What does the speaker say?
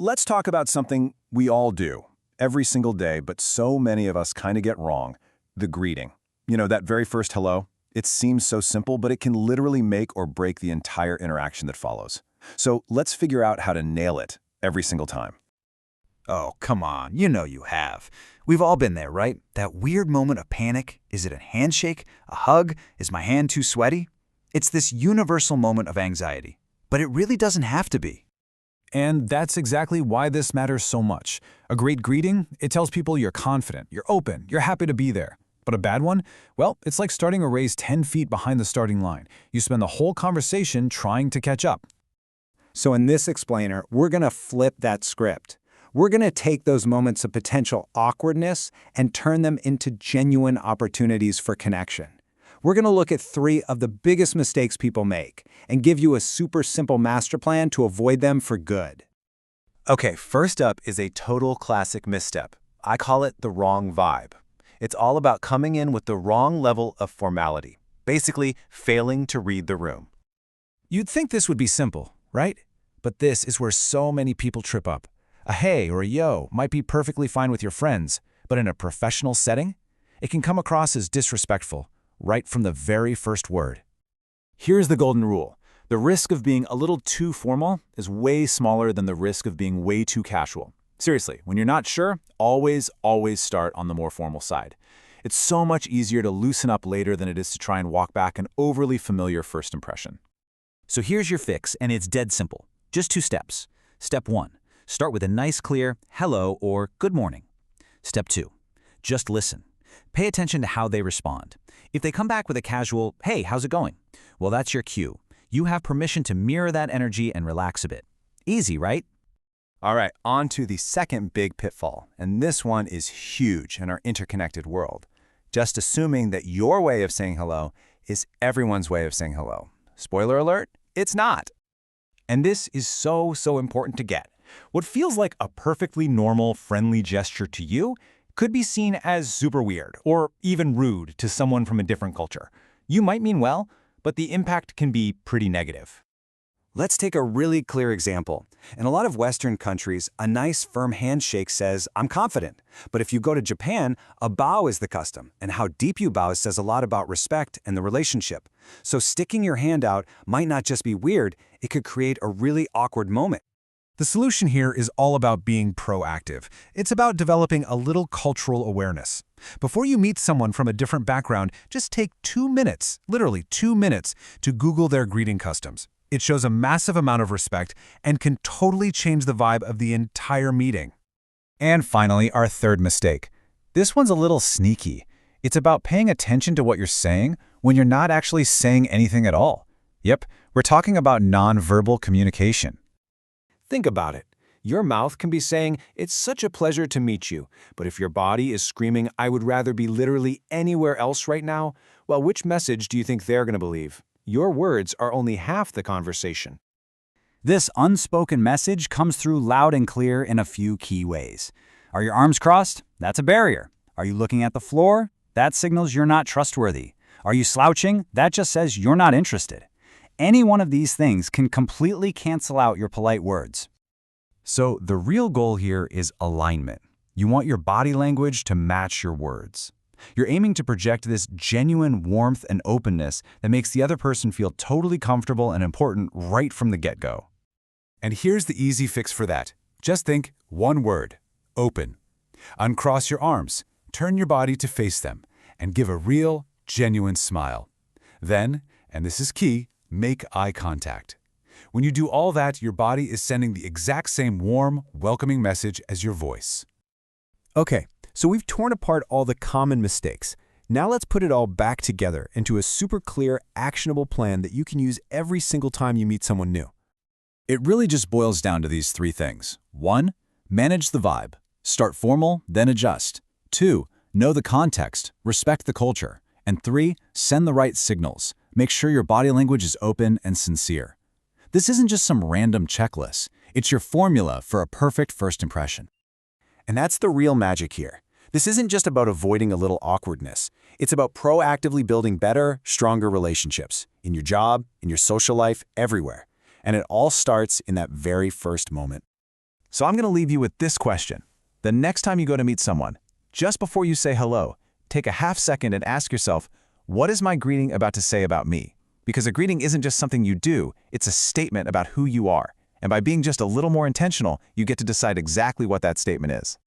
let's talk about something we all do every single day, but so many of us kind of get wrong, the greeting. You know, that very first hello? It seems so simple, but it can literally make or break the entire interaction that follows. So let's figure out how to nail it every single time. Oh, come on, you know you have. We've all been there, right? That weird moment of panic. Is it a handshake? A hug? Is my hand too sweaty? It's this universal moment of anxiety. But it really doesn't have to be. And that's exactly why this matters so much. A great greeting, it tells people you're confident, you're open, you're happy to be there. But a bad one? Well, it's like starting a race 10 feet behind the starting line. You spend the whole conversation trying to catch up. So in this explainer, we're going to flip that script. We're going to take those moments of potential awkwardness and turn them into genuine opportunities for connection. We're going to look at 3 of the biggest mistakes people make and give you a super simple master plan to avoid them for good. Okay, first up is a total classic misstep. I call it the wrong vibe. It's all about coming in with the wrong level of formality, basically failing to read the room. You'd think this would be simple, right? But this is where so many people trip up. A hey or a yo might be perfectly fine with your friends, but in a professional setting, it can come across as disrespectful right from the very first word. Here's the golden rule. The risk of being a little too formal is way smaller than the risk of being way too casual. Seriously, when you're not sure, always start on the more formal side. It's so much easier to loosen up later than it is to try and walk back an overly familiar first impression. So here's your fix, and it's dead simple. Just 2 steps. Step 1. Start with a nice, clear hello or good morning. Step 2. Just listen. Pay attention to how they respond. If they come back with a casual, hey, how's it going? Well, that's your cue. You have permission to mirror that energy and relax a bit. Easy, right? All right, on to the second big pitfall, and this one is huge in our interconnected world. Just assuming that your way of saying hello is everyone's way of saying hello. Spoiler alert, it's not. And this is so important to get. What feels like a perfectly normal, friendly gesture to you could be seen as super weird or even rude to someone from a different culture. You might mean well, but the impact can be pretty negative. Let's take a really clear example. In a lot of Western countries, a nice, firm handshake says, I'm confident. But if you go to Japan, a bow is the custom, and how deep you bow says a lot about respect and the relationship. So sticking your hand out might not just be weird, it could create a really awkward moment. The solution here is all about being proactive. It's about developing a little cultural awareness. Before you meet someone from a different background, just take 2 minutes, literally 2 minutes, to Google their greeting customs. It shows a massive amount of respect and can totally change the vibe of the entire meeting. And finally, our third mistake. This one's a little sneaky. It's about paying attention to what you're saying when you're not actually saying anything at all. Yep, we're talking about nonverbal communication. Think about it. Your mouth can be saying, it's such a pleasure to meet you, but if your body is screaming, I would rather be literally anywhere else right now, well, which message do you think they're going to believe? Your words are only half the conversation. This unspoken message comes through loud and clear in a few key ways. Are your arms crossed? That's a barrier. Are you looking at the floor? That signals you're not trustworthy. Are you slouching? That just says you're not interested. Any one of these things can completely cancel out your polite words. So the real goal here is alignment. You want your body language to match your words. You're aiming to project this genuine warmth and openness that makes the other person feel totally comfortable and important right from the get-go. And here's the easy fix for that. Just think one word: open. Uncross your arms, turn your body to face them, and give a real, genuine smile. Then, and this is key, make eye contact. When you do all that, your body is sending the exact same warm, welcoming message as your voice. Okay, so we've torn apart all the common mistakes. Now let's put it all back together into a super clear, actionable plan that you can use every single time you meet someone new. It really just boils down to these 3 things. 1. Manage the vibe. Start formal, then adjust. 2. Know the context, respect the culture. And 3. Send the right signals. Make sure your body language is open and sincere. This isn't just some random checklist. It's your formula for a perfect first impression. And that's the real magic here. This isn't just about avoiding a little awkwardness. It's about proactively building better, stronger relationships in your job, in your social life, everywhere. And it all starts in that very first moment. So I'm going to leave you with this question. The next time you go to meet someone, just before you say hello, take a half second and ask yourself, what is my greeting about to say about me? Because a greeting isn't just something you do, it's a statement about who you are. And by being just a little more intentional, you get to decide exactly what that statement is.